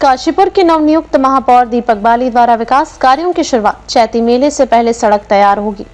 काशीपुर के नवनियुक्त महापौर दीपक बाली द्वारा विकास कार्यों की शुरुआत। चैती मेले से पहले सड़क तैयार होगी।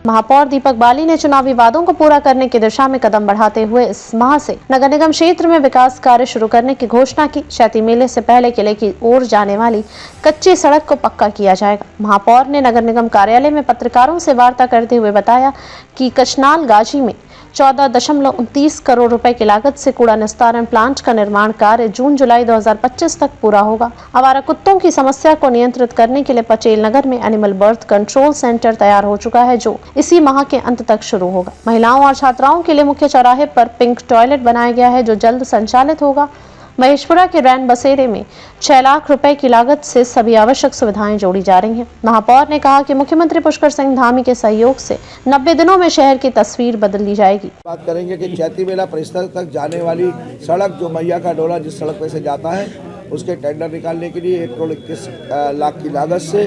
महापौर दीपक बाली ने चुनावी वादों को पूरा करने की दिशा में कदम बढ़ाते हुए इस माह से नगर निगम क्षेत्र में विकास कार्य शुरू करने की घोषणा की। चैती मेले से पहले किले की ओर जाने वाली कच्ची सड़क को पक्का किया जाएगा। महापौर ने नगर निगम कार्यालय में पत्रकारों से वार्ता करते हुए बताया कि कचनाल गाजी में 14.29 करोड़ रुपए की लागत से कूड़ा निस्तारण प्लांट का निर्माण कार्य जून-जुलाई 2025 तक पूरा होगा। आवारा कुत्तों की समस्या को नियंत्रित करने के लिए पचेल नगर में एनिमल बर्थ कंट्रोल सेंटर तैयार हो चुका है, जो इसी माह के अंत तक शुरू होगा। महिलाओं और छात्राओं के लिए मुख्य चौराहे पर पिंक टॉयलेट बनाया गया है, जो जल्द संचालित होगा। महेशपुरा के रैन बसेरे में 6 लाख रुपए की लागत से सभी आवश्यक सुविधाएं जोड़ी जा रही हैं। महापौर ने कहा कि मुख्यमंत्री पुष्कर सिंह धामी के सहयोग से 90 दिनों में शहर की तस्वीर बदल दी जाएगी। बात करेंगे कि चैती मेला परिसर तक जाने वाली सड़क जो मैया का डोला जिस सड़क पे से जाता है, उसके टेंडर निकालने के लिए 1 करोड़ 21 लाख की लागत से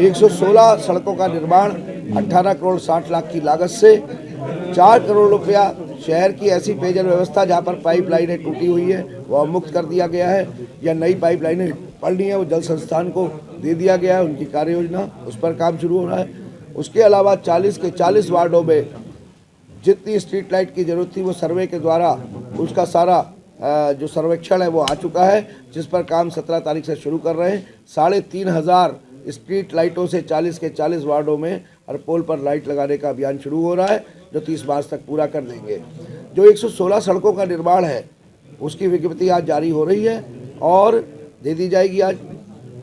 116 सड़कों का निर्माण 18 करोड़ 60 लाख की लागत से 4 करोड़ रुपया शहर की ऐसी पेयजल व्यवस्था जहाँ पर पाइपलाइनें टूटी हुई है वह मुक्त कर दिया गया है, या नई पाइपलाइनें पड़नी है वो जल संस्थान को दे दिया गया है। उनकी कार्य योजना उस पर काम शुरू हो रहा है। उसके अलावा 40 के 40 वार्डों में जितनी स्ट्रीट लाइट की जरूरत थी वो सर्वे के द्वारा उसका सारा जो सर्वेक्षण है वो आ चुका है, जिस पर काम 17 तारीख से शुरू कर रहे हैं। 3,500 स्ट्रीट लाइटों से 40 के 40 वार्डों में हर पोल पर लाइट लगाने का अभियान शुरू हो रहा है, जो 30 मार्च तक पूरा कर देंगे। जो 116 सड़कों का निर्माण है उसकी विज्ञप्ति आज जारी हो रही है और दे दी जाएगी आज।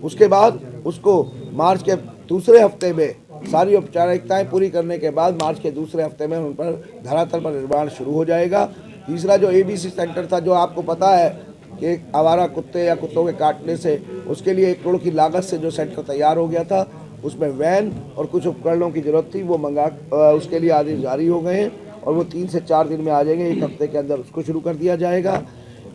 उसके बाद उसको मार्च के दूसरे हफ्ते में सारी औपचारिकताएं पूरी करने के बाद मार्च के दूसरे हफ्ते में उन पर धरातल पर निर्माण शुरू हो जाएगा। तीसरा जो ABC सेंटर था, जो आपको पता है कि आवारा कुत्ते या कुत्तों के काटने से उसके लिए 1 करोड़ की लागत से जो सेंटर तैयार हो गया था, उसमें वैन और कुछ उपकरणों की ज़रूरत थी, वो उसके लिए आदेश जारी हो गए हैं और वो 3 से 4 दिन में आ जाएंगे। 1 हफ्ते के अंदर उसको शुरू कर दिया जाएगा।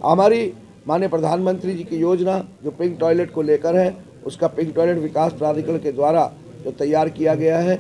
हमारी माननीय प्रधानमंत्री जी की योजना जो पिंक टॉयलेट को लेकर है, उसका पिंक टॉयलेट विकास प्राधिकरण के द्वारा जो तैयार किया गया है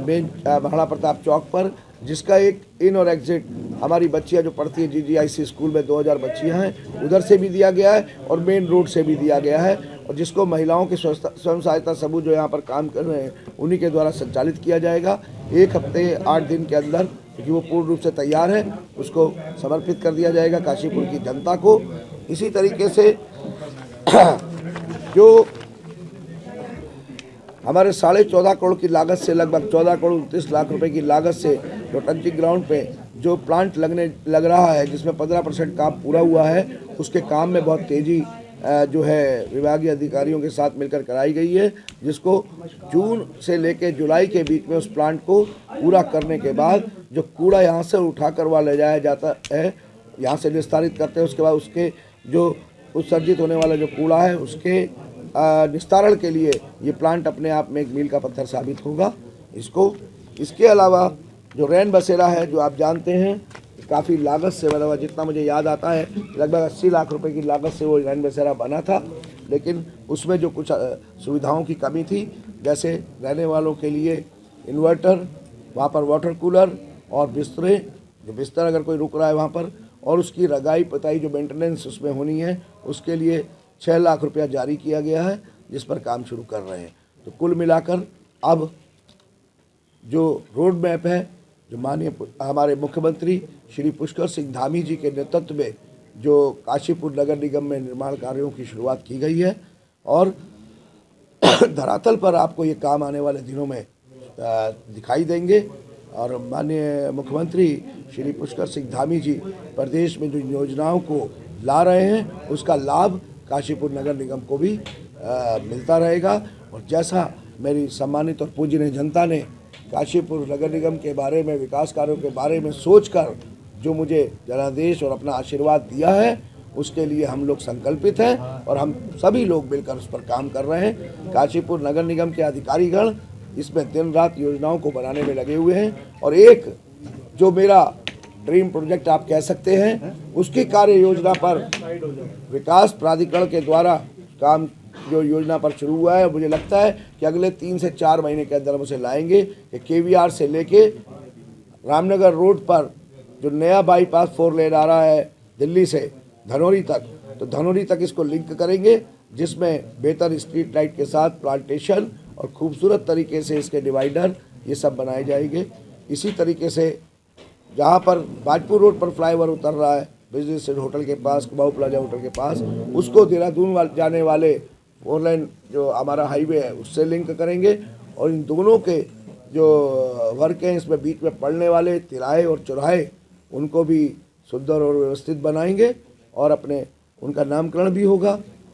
मेन महाराणा प्रताप चौक पर, जिसका एक इन और एग्जिट हमारी बच्चियां जो पढ़ती है GGIC स्कूल में 2000 बच्चियां हैं, उधर से भी दिया गया है और मेन रोड से भी दिया गया है, और जिसको महिलाओं के स्वयं सहायता समूह जो यहाँ पर काम कर रहे हैं उन्हीं के द्वारा संचालित किया जाएगा। 1 हफ्ते 8 दिन के अंदर, क्योंकि वो पूर्ण रूप से तैयार है, उसको समर्पित कर दिया जाएगा काशीपुर की जनता को। इसी तरीके से जो हमारे 14.5 करोड़ की लागत से लगभग 14 करोड़ 29 लाख रुपए की लागत से जो टंचिंग ग्राउंड पे जो प्लांट लग रहा है, जिसमें 15% काम पूरा हुआ है, उसके काम में बहुत तेज़ी जो है विभागीय अधिकारियों के साथ मिलकर कराई गई है, जिसको जून से लेकर जुलाई के बीच में उस प्लांट को पूरा करने के बाद जो कूड़ा यहाँ से उठाकर वहाँ ले जाया जाता है, यहाँ से निस्तारित करते हैं, उसके बाद उसके जो उत्सर्जित होने वाला जो कूड़ा है उसके निस्तारण के लिए ये प्लांट अपने आप में एक मील का पत्थर साबित होगा। इसके अलावा जो रैन बसेरा है, जो आप जानते हैं काफ़ी लागत से, मतलब जितना मुझे याद आता है लगभग 80 लाख रुपए की लागत से वो रैन बसेरा बना था, लेकिन उसमें जो कुछ सुविधाओं की कमी थी, जैसे रहने वालों के लिए इन्वर्टर, वहाँ पर वाटर कूलर और बिस्तरे, जो बिस्तर अगर कोई रुक रहा है वहाँ पर, और उसकी रगाई पताई जो मेंटेनेंस उसमें होनी है, उसके लिए 6 लाख रुपया जारी किया गया है, जिस पर काम शुरू कर रहे हैं। तो कुल मिलाकर अब जो रोड मैप है, जो माननीय हमारे मुख्यमंत्री श्री पुष्कर सिंह धामी जी के नेतृत्व में जो काशीपुर नगर निगम में निर्माण कार्यों की शुरुआत की गई है, और धरातल पर आपको ये काम आने वाले दिनों में दिखाई देंगे। और माननीय मुख्यमंत्री श्री पुष्कर सिंह धामी जी प्रदेश में जो योजनाओं को ला रहे हैं, उसका लाभ काशीपुर नगर निगम को भी मिलता रहेगा। और जैसा मेरी सम्मानित और पूजनीय जनता ने काशीपुर नगर निगम के बारे में, विकास कार्यों के बारे में सोचकर जो मुझे जनादेश और अपना आशीर्वाद दिया है, उसके लिए हम लोग संकल्पित हैं और हम सभी लोग मिलकर उस पर काम कर रहे हैं। काशीपुर नगर निगम के अधिकारीगण इसमें दिन रात योजनाओं को बनाने में लगे हुए हैं, और एक जो मेरा ड्रीम प्रोजेक्ट आप कह सकते हैं, उसकी कार्य योजना पर विकास प्राधिकरण के द्वारा काम जो योजना पर शुरू हुआ है, मुझे लगता है कि अगले 3 से 4 महीने के अंदर हम उसे लाएंगे कि KVR से लेके रामनगर रोड पर जो नया बाईपास 4 लेन आ रहा है दिल्ली से, धनौरी तक, तो धनौरी तक इसको लिंक करेंगे, जिसमें बेहतर स्ट्रीट लाइट के साथ प्लांटेशन और खूबसूरत तरीके से इसके डिवाइडर ये सब बनाए जाएंगे। इसी तरीके से जहाँ पर बाजपुर रोड पर फ्लाईओवर उतर रहा है बिजनेस होटल के पास, कुमाऊं प्लाजा होटल के पास, उसको देहरादून जाने वाले 4 लेन जो हमारा हाईवे है उससे लिंक करेंगे। और इन दोनों के जो वर्क हैं इसमें बीच में पड़ने वाले तिराहे और चौराहे उनको भी सुंदर और व्यवस्थित बनाएंगे और उनका नामकरण भी होगा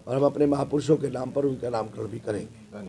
और हम अपने महापुरुषों के नाम पर उनका नामकरण भी करेंगे।